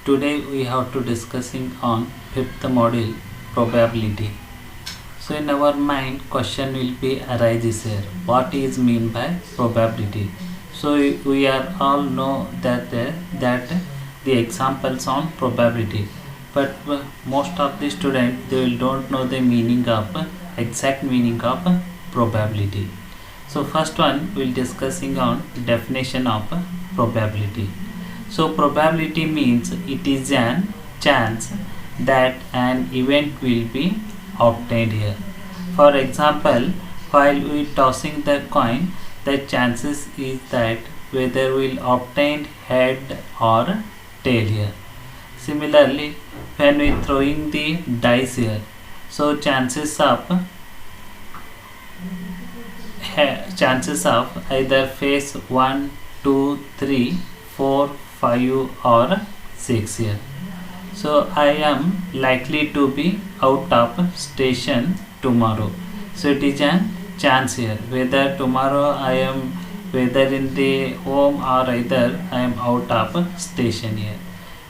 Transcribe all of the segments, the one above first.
Today we have to discussing on fifth module probability. So in our mind question will be arises here. What is mean by probability? So we are all know that the examples on probability, but most of the students they will don't know the meaning of exact meaning of probability. So first one we'll discussing on definition of probability. So probability means it is an chance that an event will be obtained here. For example, while we tossing the coin, the chances is that whether we'll obtain head or tail here. Similarly, when we throwing the dice here, so chances of either face 1, 2, 3, 4, 5 or 6 here. So I am likely to be out of station tomorrow. So it is a chance here whether tomorrow I am whether in the home or either I am out of station here.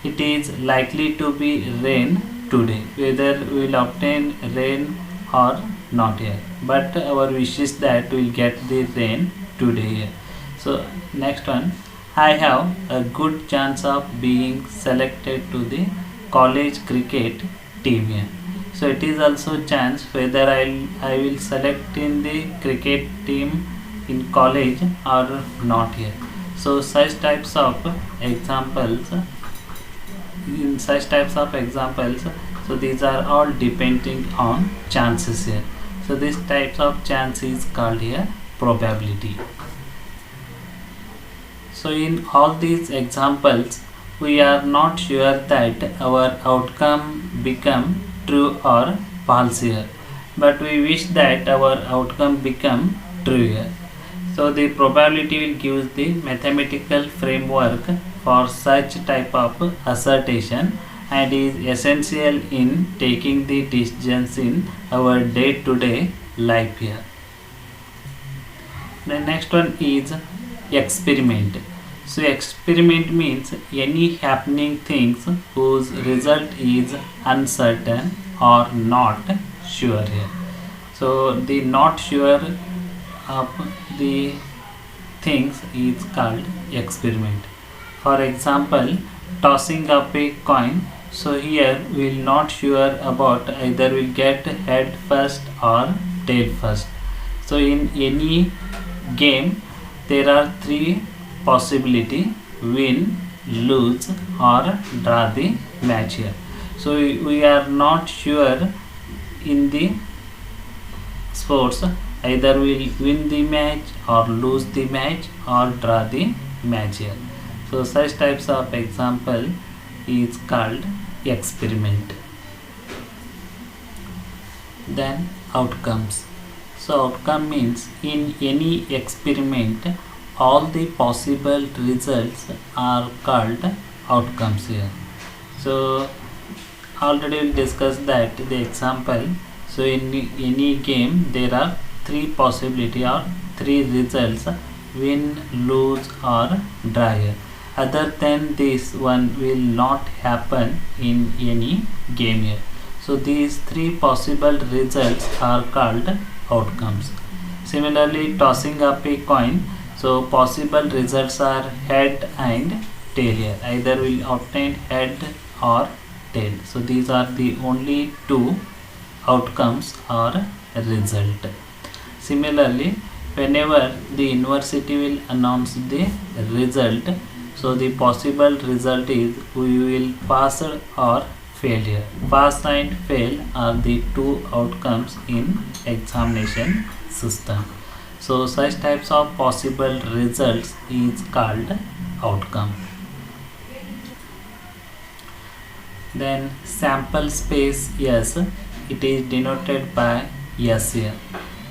It is likely to be rain today whether we will obtain rain or not here, but our wish is that we will get the rain today here. So next one, I have a good chance of being selected to the college cricket team here. So it is also chance whether I will select in the cricket team in college or not here. So such types of examples in such types of examples, so these are all depending on chances here. So these types of chance is called here probability. So in all these examples we are not sure that our outcome become true or false here, but we wish that our outcome become true here. So the probability will give the mathematical framework for such type of assertion and is essential in taking the decisions in our day-to-day life here. The next one is experiment. So experiment means any happening things whose result is uncertain or not sure here. So the not sure of the things is called experiment. For example, tossing up a coin. So here we will not sure about either will get head first or tail first. So in any game there are three possibility: win, lose or draw the match here. So we are not sure in the sports either will win the match or lose the match or draw the match here. So such types of example is called experiment. Then outcomes. So outcome means in any experiment all the possible results are called outcomes here. So already we discussed that the example. So in any game there are three possibility or three results: win, lose or draw here. Other than this one will not happen in any game here. So these three possible results are called outcomes. Similarly, tossing up a coin, so possible results are head and tail here. Either will obtain head or tail. So these are the only two outcomes or result. Similarly, whenever the university will announce the result, so the possible result is we will pass or fail here. Pass and fail are the two outcomes in examination system. So such types of possible results is called outcome. Then sample space S, it is denoted by S here.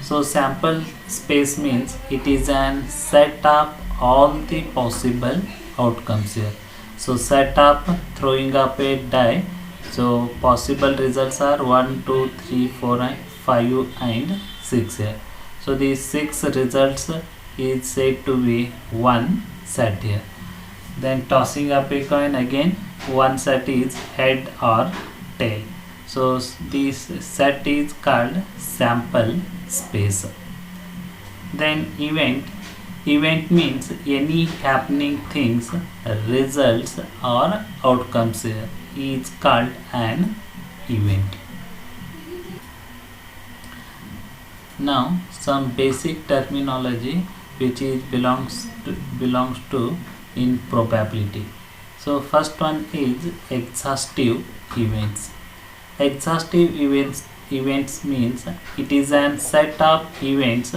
So sample space means it is an set of all the possible outcomes here. So set up throwing up a die. So possible results are 1, 2, 3, 4 and 5 and 6 here. So these 6 results is said to be one set here. Then tossing up a coin, again one set is head or tail. So this set is called sample space. Then event means any happening things, results or outcomes is called an event. Now some basic terminology which is belongs to in probability. So first one is exhaustive events. Exhaustive events means it is an set of events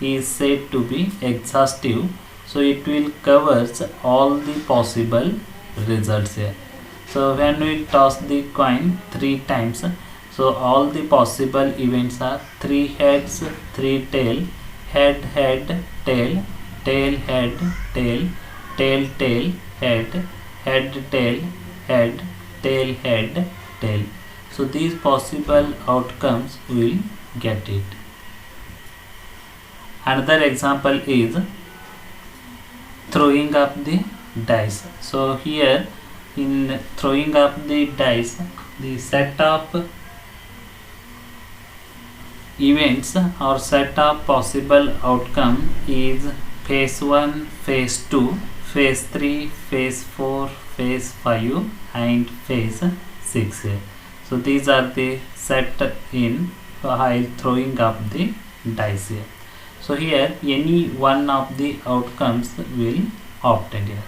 is said to be exhaustive, so it will covers all the possible results here. So when we toss the coin 3 times, so all the possible events are 3 heads, 3 tail, head head tail, tail head tail, tail tail head, head tail head, tail head tail. So these possible outcomes will get it. Another example is throwing up the dice. So here in throwing up the dice, the set of events or set of possible outcome is phase 1, phase 2, phase 3, phase 4, phase 5 and phase 6. So these are the set in while throwing up the dice here. So here any one of the outcomes will obtain here.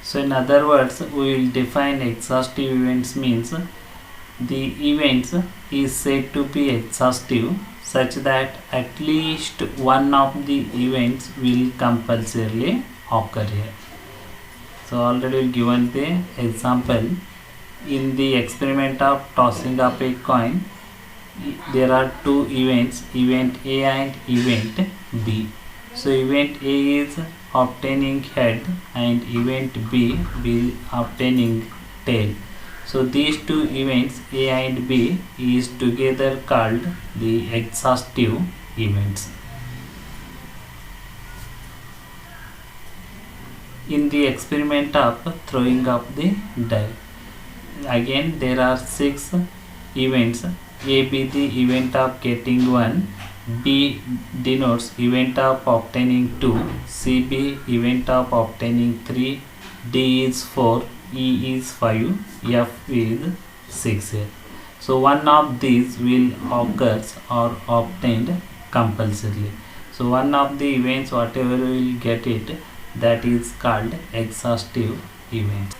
So in other words, we will define exhaustive events means the events is said to be exhaustive such that at least one of the events will compulsorily occur here. So already given the example in the experiment of tossing up a coin, there are 2 events, event A and event B. So event A is obtaining head and event B will obtaining tail. So these 2 events A and B is together called the exhaustive events. In the experiment of throwing up the die, again there are 6 events. A be the event of getting 1, B denotes event of obtaining 2, C be event of obtaining 3, D is 4, E is 5, F is 6 here. So one of these will occur or obtained compulsorily. So one of the events whatever will get it, that is called exhaustive event.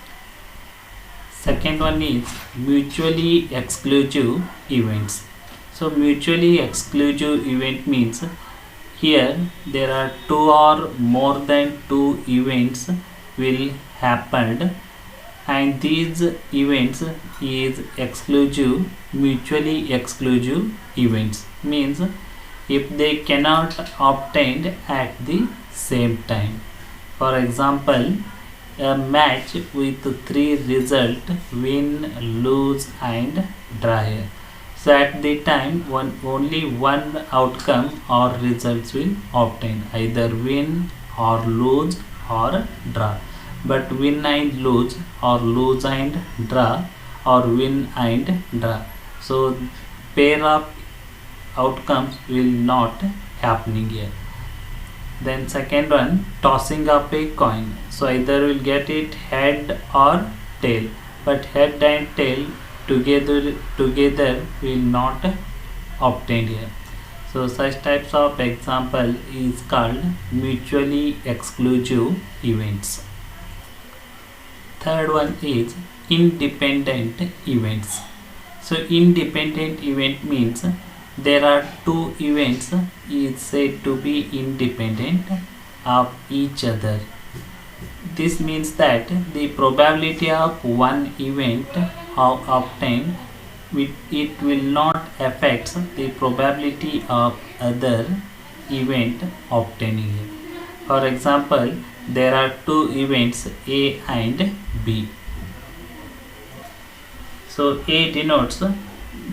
Second one is mutually exclusive events. So mutually exclusive event means here there are 2 or more than 2 events will happen and these events is exclusive, mutually exclusive events means if they cannot obtained at the same time. For example, a match with 3 result, win, lose and draw here. So at the time only one outcome or results will obtain, either win or lose or draw. But win and lose or lose and draw or win and draw. So pair of outcomes will not happening here. Then second one, tossing up a coin. So either will get it head or tail, but head and tail together will not obtained here. So such types of example is called mutually exclusive events. Third one is independent events. So independent event means there are 2 events is said to be independent of each other. This means that the probability of one event of obtained it will not affect the probability of other event obtaining it. For example, there are 2 events A and B. So A denotes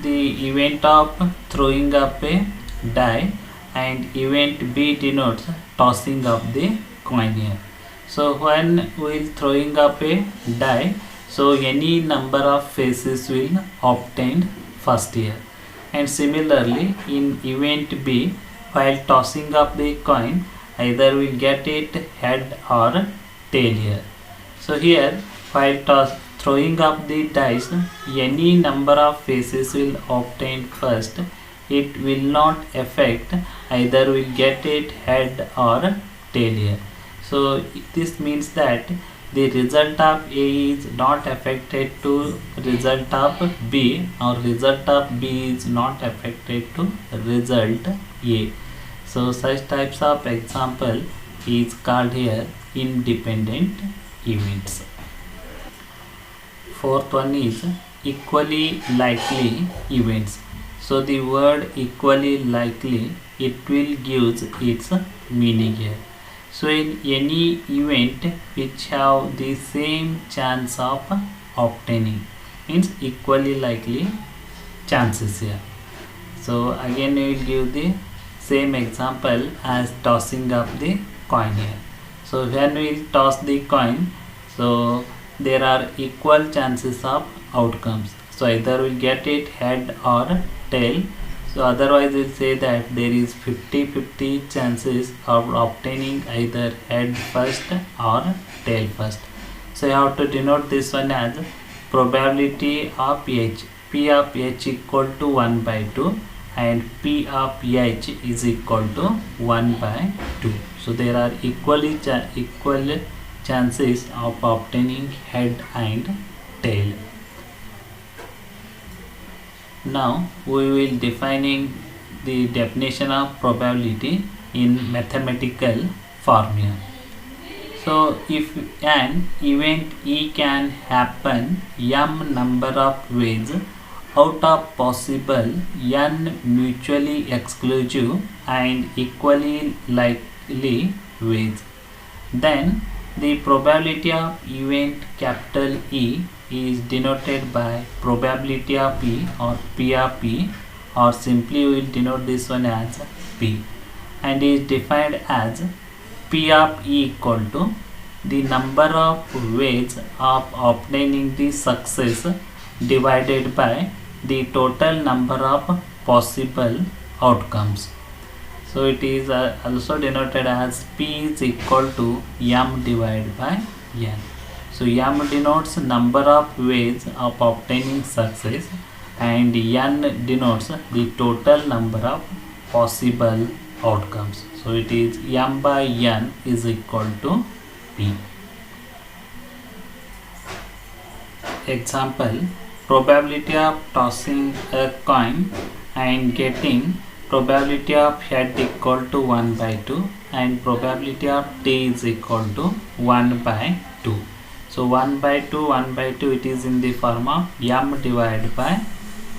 the event of throwing up a die and event B denotes tossing up the coin here. So when we'll throwing up a die, so any number of faces will obtained first here. And similarly in event B, while tossing up the coin, either we'll get it head or tail here. So here while throwing up the dice, any number of faces will obtain first. It will not affect, either we'll get it head or tail here. So this means that the result of A is not affected to result of B, or result of B is not affected to result A. So such types of example is called here independent events. Fourth one is equally likely events. So the word equally likely, it will gives its meaning here. So in any event which have the same chance of obtaining, means equally likely chances here. So again we will give the same example as tossing up the coin here. So when we toss the coin, so there are equal chances of outcomes. So either we'll get it head or tail. So otherwise we'll say that there is 50-50 chances of obtaining either head first or tail first. So you have to denote this one as probability of H. P of H equal to 1 by 2 and P of H is equal to 1 by 2. So there are equal chances of obtaining head and tail. Now we will defining the definition of probability in mathematical formula. So if an event E can happen m number of ways out of possible n mutually exclusive and equally likely ways, then the probability of event capital E is denoted by probability of P or P of P, or simply we will denote this one as P, and is defined as P of E equal to the number of ways of obtaining the success divided by the total number of possible outcomes. So it is also denoted as P is equal to m divided by n. So m denotes number of ways of obtaining success and n denotes the total number of possible outcomes. So it is m by n is equal to P. Example: probability of tossing a coin and getting probability of head equal to 1 by 2 and probability of tail is equal to 1 by 2. So 1 by 2 it is in the form of m divided by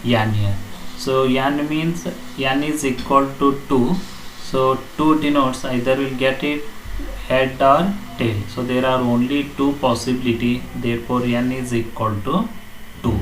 n here. So n means n is equal to 2. So 2 denotes either will get it head or tail. So there are only two possibility, therefore n is equal to 2.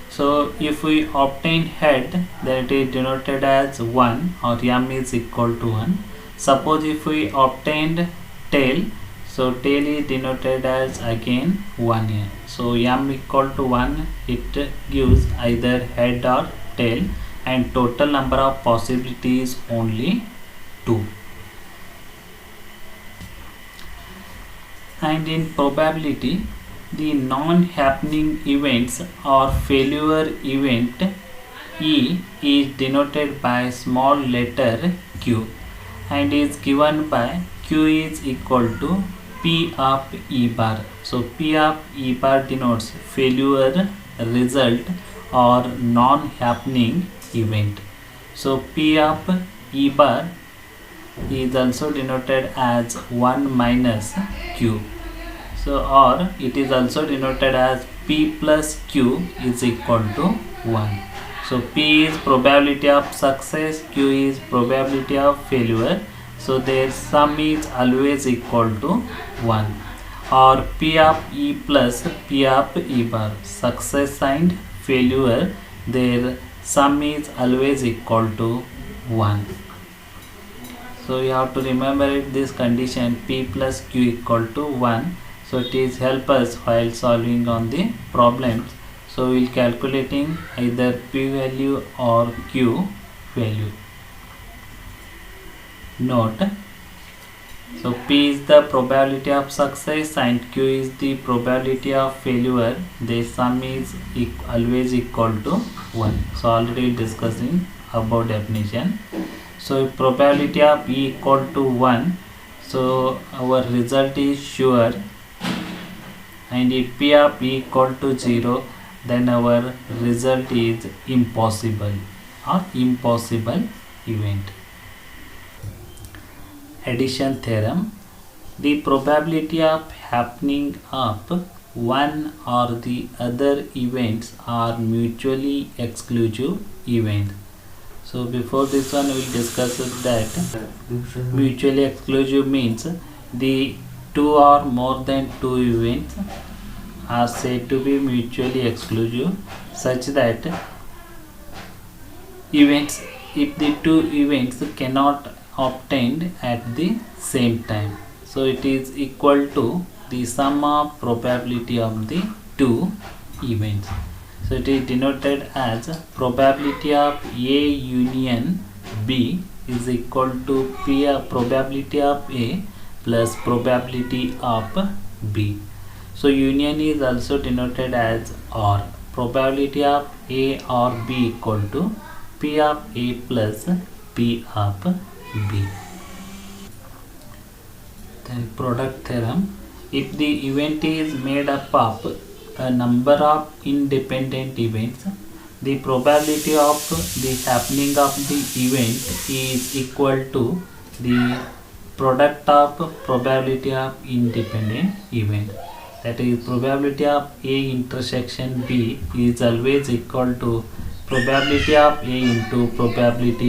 So if we obtain head, then it is denoted as 1 or m is equal to 1. Suppose if we obtained tail, so tail is denoted as again 1 here. So m equal to 1, it gives either head or tail, and total number of possibilities only 2. And in probability, the non-happening events or failure event E is denoted by small letter q and is given by q is equal to P of E bar. So P of E bar denotes failure result or non-happening event. So P of E bar is also denoted as 1 minus q. So or it is also denoted as P plus Q is equal to 1. So P is probability of success, Q is probability of failure. So their sum is always equal to 1. Or P of E plus P of E bar, success and failure, their sum is always equal to 1. So you have to remember it, this condition P plus Q equal to 1. So it is help us while solving on the problems. So we will calculating either P value or Q value. Note, so P is the probability of success and Q is the probability of failure. The sum is always equal to 1. So already discussing about definition. So if probability of E equal to 1, so our result is sure, and if P of E equal to 0, then our result is impossible or impossible event. Addition theorem. The probability of happening of one or the other events are mutually exclusive events. So before this one we will discuss that mutually exclusive means the two or more than two events are said to be mutually exclusive, such that events, if the two events cannot obtained at the same time, so it is equal to the sum of probability of the two events. So it is denoted as probability of A union B is equal to P of probability of A plus probability of B. So union is also denoted as OR. Probability of A or B equal to P of A plus P of B. Then product theorem. If the event is made up of a number of independent events, the probability of the happening of the event is equal to the product of probability of independent event. That is, probability of A intersection B is always equal to probability of A into probability